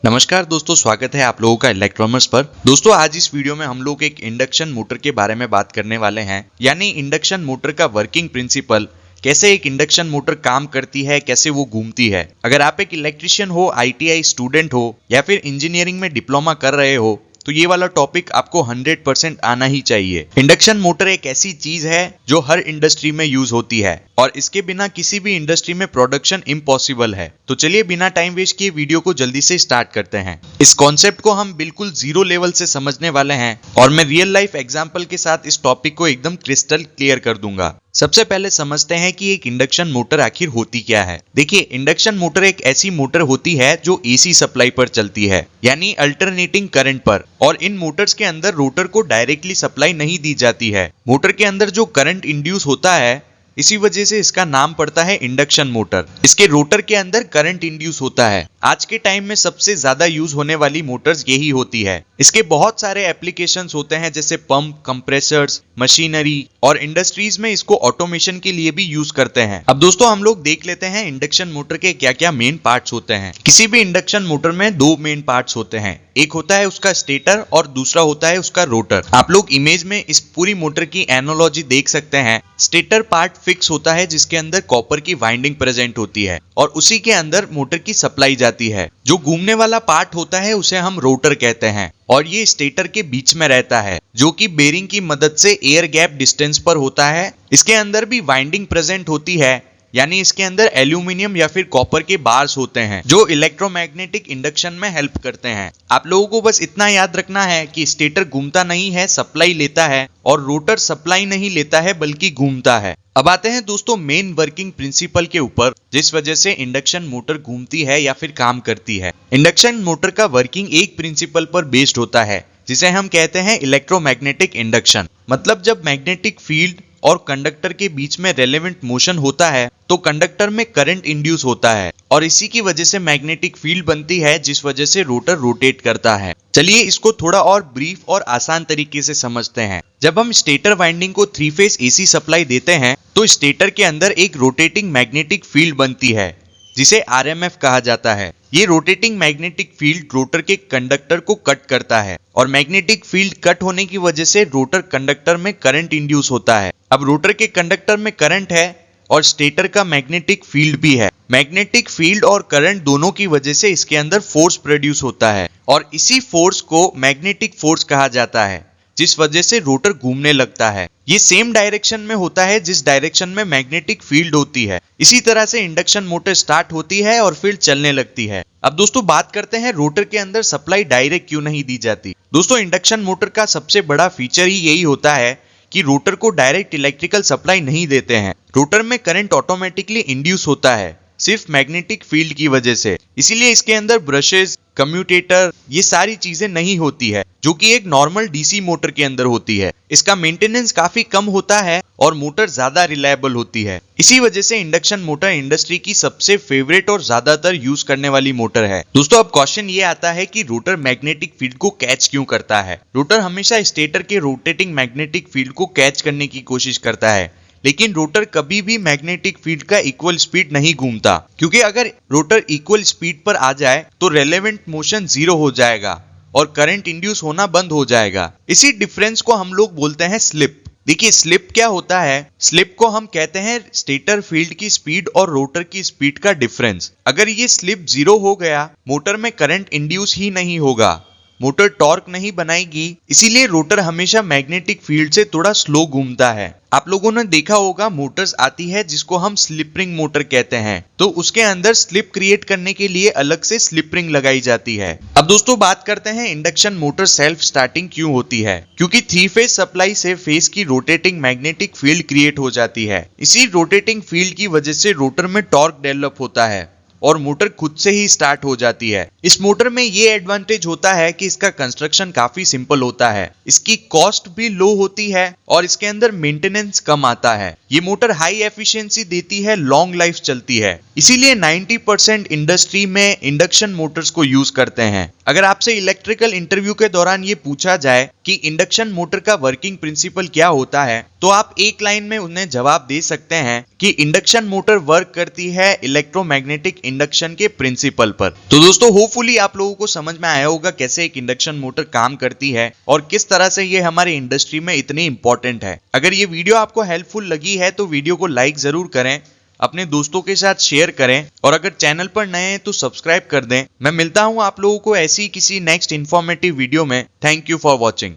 नमस्कार दोस्तों, स्वागत है आप लोगों का इलेक्ट्रॉमर्स पर। दोस्तों, आज इस वीडियो में हम लोग एक इंडक्शन मोटर के बारे में बात करने वाले हैं, यानी इंडक्शन मोटर का वर्किंग प्रिंसिपल, कैसे एक इंडक्शन मोटर काम करती है, कैसे वो घूमती है। अगर आप एक इलेक्ट्रिशियन हो, आईटीआई स्टूडेंट हो या फिर इंजीनियरिंग में डिप्लोमा कर रहे हो तो ये वाला टॉपिक आपको 100% आना ही चाहिए। इंडक्शन मोटर एक ऐसी चीज है जो हर इंडस्ट्री में यूज होती है और इसके बिना किसी भी इंडस्ट्री में प्रोडक्शन इम्पॉसिबल है। तो चलिए बिना टाइम वेस्ट किए वीडियो को जल्दी से स्टार्ट करते हैं। इस कॉन्सेप्ट को हम बिल्कुल जीरो लेवल से समझने वाले हैं और मैं रियल लाइफ एग्जांपल के साथ इस टॉपिक को एकदम क्रिस्टल क्लियर कर दूंगा। सबसे पहले समझते हैं कि एक इंडक्शन मोटर आखिर होती क्या है। देखिए, इंडक्शन मोटर एक ऐसी मोटर होती है जो एसी सप्लाई पर चलती है, यानी अल्टरनेटिंग करंट पर, और इन मोटर्स के अंदर रोटर को डायरेक्टली सप्लाई नहीं दी जाती है। मोटर के अंदर जो करंट इंड्यूस होता है, इसी वजह से इसका नाम पड़ता है इंडक्शन मोटर। इसके रोटर के अंदर करंट इंड्यूस होता है। आज के टाइम में सबसे ज्यादा यूज होने वाली मोटर्स यही होती है। इसके बहुत सारे एप्लीकेशंस होते हैं, जैसे पंप, कंप्रेसर्स, मशीनरी, और इंडस्ट्रीज में इसको ऑटोमेशन के लिए भी यूज करते हैं। अब दोस्तों, हम लोग देख लेते हैं इंडक्शन मोटर के क्या क्या मेन पार्ट्स होते हैं। किसी भी इंडक्शन मोटर में दो मेन पार्ट्स होते हैं, एक होता है उसका स्टेटर और दूसरा होता है उसका रोटर। आप लोग इमेज में इस पूरी मोटर की एनालॉजी देख सकते हैं। स्टेटर पार्ट फिक्स होता है जिसके अंदर कॉपर की वाइंडिंग प्रेजेंट होती है और उसी के अंदर मोटर की सप्लाई जाती है। जो घूमने वाला पार्ट होता है उसे हम रोटर कहते हैं और ये स्टेटर के बीच में रहता है, जो कि बेरिंग की मदद से एयर गैप डिस्टेंस पर होता है। इसके अंदर भी वाइंडिंग प्रेजेंट होती है, यानी इसके अंदर एल्यूमिनियम या फिर कॉपर के बार्स होते हैं जो इलेक्ट्रोमैग्नेटिक इंडक्शन में हेल्प करते हैं। आप लोगों को बस इतना याद रखना है कि स्टेटर घूमता नहीं है, सप्लाई लेता है, और रोटर सप्लाई नहीं लेता है बल्कि घूमता है। अब आते हैं दोस्तों मेन वर्किंग प्रिंसिपल के ऊपर, जिस वजह से इंडक्शन मोटर घूमती है या फिर काम करती है। इंडक्शन मोटर का वर्किंग एक प्रिंसिपल पर बेस्ड होता है जिसे हम कहते हैं इलेक्ट्रोमैग्नेटिक इंडक्शन। मतलब जब मैग्नेटिक फील्ड और कंडक्टर के बीच में रेलेवेंट मोशन होता है तो कंडक्टर में करंट इंड्यूस होता है और इसी की वजह से मैग्नेटिक फील्ड बनती है, जिस वजह से रोटर रोटेट करता है। चलिए इसको थोड़ा और ब्रीफ और आसान तरीके से समझते हैं। जब हम स्टेटर वाइंडिंग को 3 फेज एसी सप्लाई देते हैं तो स्टेटर के अंदर एक रोटेटिंग मैग्नेटिक फील्ड बनती है जिसे आरएमएफ कहा जाता है। ये रोटेटिंग मैग्नेटिक फील्ड रोटर के कंडक्टर को कट करता है और मैग्नेटिक फील्ड कट होने की वजह से रोटर कंडक्टर में करंट इंड्यूस होता है। अब रोटर के कंडक्टर में करंट है और स्टेटर का मैग्नेटिक फील्ड भी है। मैग्नेटिक फील्ड और करंट दोनों की वजह से इसके अंदर फोर्स प्रोड्यूस होता है और इसी फोर्स को मैग्नेटिक फोर्स कहा जाता है, जिस वजह से रोटर घूमने लगता है। ये सेम डायरेक्शन में होता है जिस डायरेक्शन में मैग्नेटिक फील्ड होती है। इसी तरह से इंडक्शन मोटर स्टार्ट होती है और फिर चलने लगती है। अब दोस्तों बात करते हैं रोटर के अंदर सप्लाई डायरेक्ट क्यों नहीं दी जाती। दोस्तों, इंडक्शन मोटर का सबसे बड़ा फीचर ही यही होता है कि रोटर को डायरेक्ट इलेक्ट्रिकल सप्लाई नहीं देते हैं। रोटर में करंट ऑटोमेटिकली इंड्यूस होता है सिर्फ मैग्नेटिक फील्ड की वजह से। इसीलिए इसके अंदर ब्रशेस, कम्यूटेटर, ये सारी चीजें नहीं होती है, जो कि एक नॉर्मल डीसी मोटर के अंदर होती है। इसका मेंटेनेंस काफी कम होता है और मोटर ज्यादा रिलायबल होती है। इसी वजह से इंडक्शन मोटर इंडस्ट्री की सबसे फेवरेट और ज्यादातर यूज करने वाली मोटर है। दोस्तों, अब क्वेश्चन ये आता है कि रोटर मैग्नेटिक फील्ड को कैच क्यों करता है। रोटर हमेशा स्टेटर के रोटेटिंग मैग्नेटिक फील्ड को कैच करने की कोशिश करता है, लेकिन रोटर कभी भी मैग्नेटिक फील्ड का इक्वल स्पीड नहीं घूमता, क्योंकि अगर रोटर इक्वल स्पीड पर आ जाए तो रेलेवेंट मोशन जीरो हो जाएगा और करंट इंड्यूस होना बंद हो जाएगा। इसी डिफरेंस को हम लोग बोलते हैं स्लिप। देखिए, स्लिप क्या होता है। स्लिप को हम कहते हैं स्टेटर फील्ड की स्पीड और रोटर की स्पीड का डिफरेंस। अगर ये स्लिप जीरो हो गया, मोटर में करंट इंड्यूस ही नहीं होगा, मोटर टॉर्क नहीं बनाएगी। इसीलिए रोटर हमेशा मैग्नेटिक फील्ड से थोड़ा स्लो घूमता है। आप लोगों ने देखा होगा मोटर्स आती है जिसको हम स्लिप रिंग मोटर कहते हैं, तो उसके अंदर स्लिप क्रिएट करने के लिए अलग से स्लिप रिंग लगाई जाती है। अब दोस्तों बात करते हैं इंडक्शन मोटर सेल्फ स्टार्टिंग क्यों होती है। क्योंकि 3 फेज सप्लाई से फेज की रोटेटिंग मैग्नेटिक फील्ड क्रिएट हो जाती है। इसी रोटेटिंग फील्ड की वजह से रोटर में टॉर्क डेवलप होता है और मोटर खुद से ही स्टार्ट हो जाती है। इस मोटर में ये एडवांटेज होता है कि इसका कंस्ट्रक्शन काफी सिंपल होता है, इसकी कॉस्ट भी लो होती है और इसके अंदर मेंटेनेंस कम आता है। ये मोटर हाई एफिशिएंसी देती है, लॉन्ग लाइफ चलती है, इसीलिए 90% इंडस्ट्री में इंडक्शन मोटर्स को यूज करते हैं। अगर आपसे इलेक्ट्रिकल इंटरव्यू के दौरान ये पूछा जाए कि इंडक्शन मोटर का वर्किंग प्रिंसिपल क्या होता है, तो आप एक लाइन में उन्हें जवाब दे सकते हैं कि इंडक्शन मोटर वर्क करती है इलेक्ट्रोमैग्नेटिक इंडक्शन के प्रिंसिपल पर। तो दोस्तों, होपफुली आप लोगों को समझ में आया होगा कैसे एक इंडक्शन मोटर काम करती है और किस तरह से ये हमारे इंडस्ट्री में इतनी इंपॉर्टेंट है। अगर ये वीडियो आपको हेल्पफुल लगी है तो वीडियो को लाइक जरूर करें, अपने दोस्तों के साथ शेयर करें और अगर चैनल पर नए हैं तो सब्सक्राइब कर दें। मैं मिलता हूं आप लोगों को ऐसी किसी नेक्स्ट इंफॉर्मेटिव वीडियो में। Thank you for watching.